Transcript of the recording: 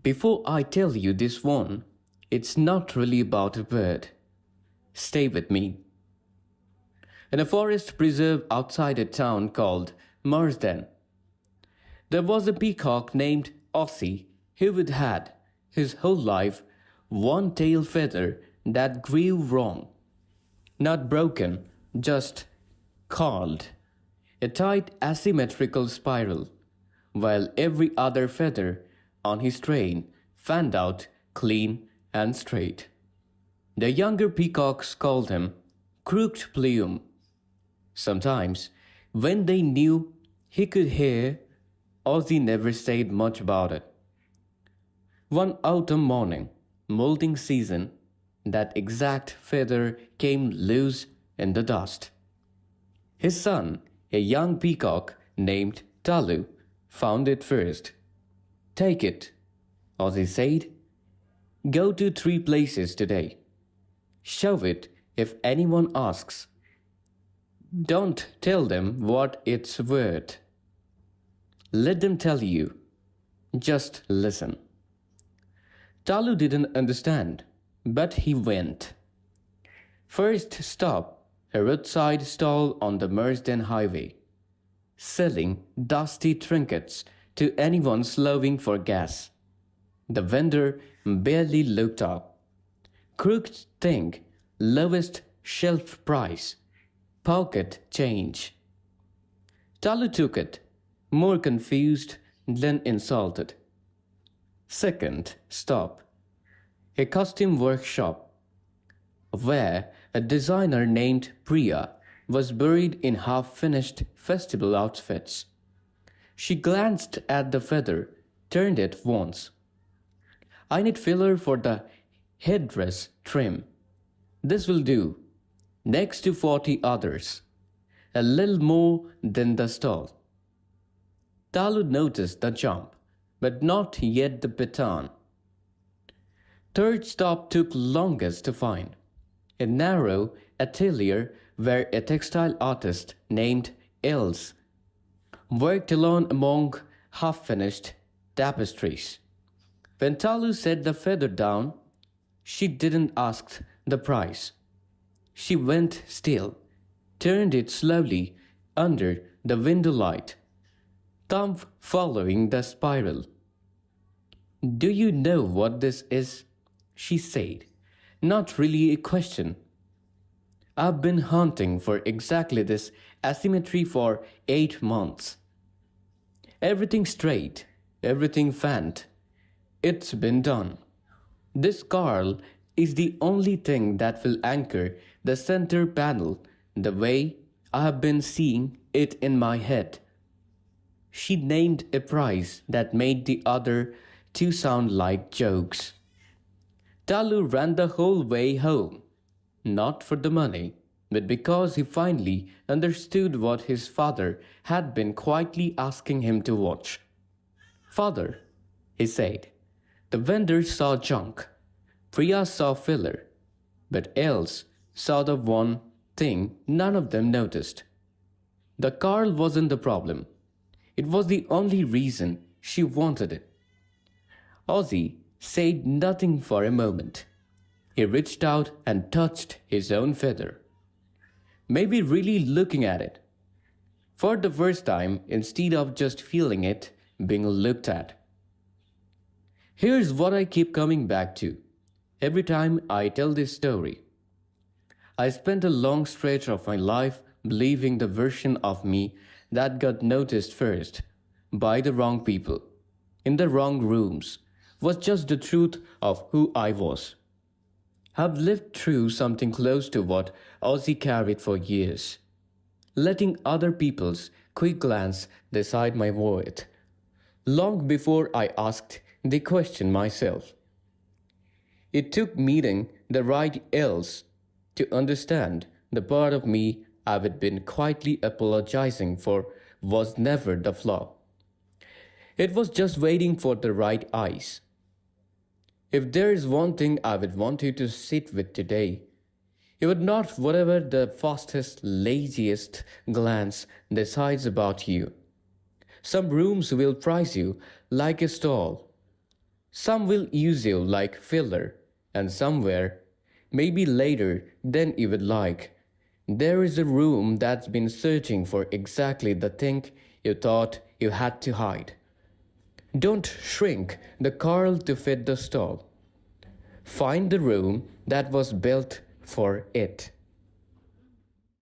Before I tell you this one, it's not really about a bird. Stay with me. In a forest preserve outside a town called Marsden, there was a peacock named Ossie who had had, his whole life, one tail feather that grew wrong. Not broken, just curled. A tight asymmetrical spiral, while every other feather on his train fanned out clean and straight. The younger peacocks called him Crooked Plume. Sometimes, when they knew he could hear, Ozzy never said much about it. One autumn morning, molting season, that exact feather came loose in the dust. His son, a young peacock named Talu, found it first. Take it, Ozzy said. Go to 3 places today. Show it if anyone asks. Don't tell them what it's worth. Let them tell you. Just listen. Talu didn't understand, but he went. First stop, a roadside stall on the Marsden Highway, selling dusty trinkets to anyone slowing for gas. The vendor barely looked up. Crooked thing, lowest shelf price, pocket change. Talu took it, more confused than insulted. Second stop, a costume workshop, where a designer named Priya was buried in half-finished festival outfits. She glanced at the feather, turned it once. I need filler for the headdress trim. This will do. Next to 40 others. A little more than the stall. Talu noticed the jump, but not yet the baton. Third stop took longest to find. A narrow atelier where a textile artist named Els worked alone among half-finished tapestries. When Talu set the feather down, she didn't ask the price. She went still, turned it slowly under the window light, thumb following the spiral. Do you know what this is? She said, not really a question. I've been hunting for exactly this asymmetry for 8 months. Everything straight, everything fanned. It's been done. This carl is the only thing that will anchor the center panel the way I have been seeing it in my head. She named a price that made the other two sound like jokes. Talu ran the whole way home, not for the money, but because he finally understood what his father had been quietly asking him to watch. Father, he said, the vendor saw junk. Priya saw filler, but Els saw the one thing none of them noticed. The Carl wasn't the problem. It was the only reason she wanted it. Ozzy said nothing for a moment. He reached out and touched his own feather. Maybe really looking at it. For the first time, instead of just feeling it being looked at. Here's what I keep coming back to every time I tell this story. I spent a long stretch of my life believing the version of me that got noticed first by the wrong people in the wrong rooms was just the truth of who I was. I've lived through something close to what Ozzy carried for years, letting other people's quick glance decide my worth, long before I asked the question myself. It took meeting the right Els to understand the part of me I've been quietly apologizing for was never the flaw. It was just waiting for the right eyes. If there is one thing I would want you to sit with today, it would not whatever the fastest, laziest glance decides about you. Some rooms will price you like a stall. Some will use you like filler, and somewhere, maybe later than you would like, there is a room that's been searching for exactly the thing you thought you had to hide. Don't shrink the carl to fit the stall. Find the room that was built for it.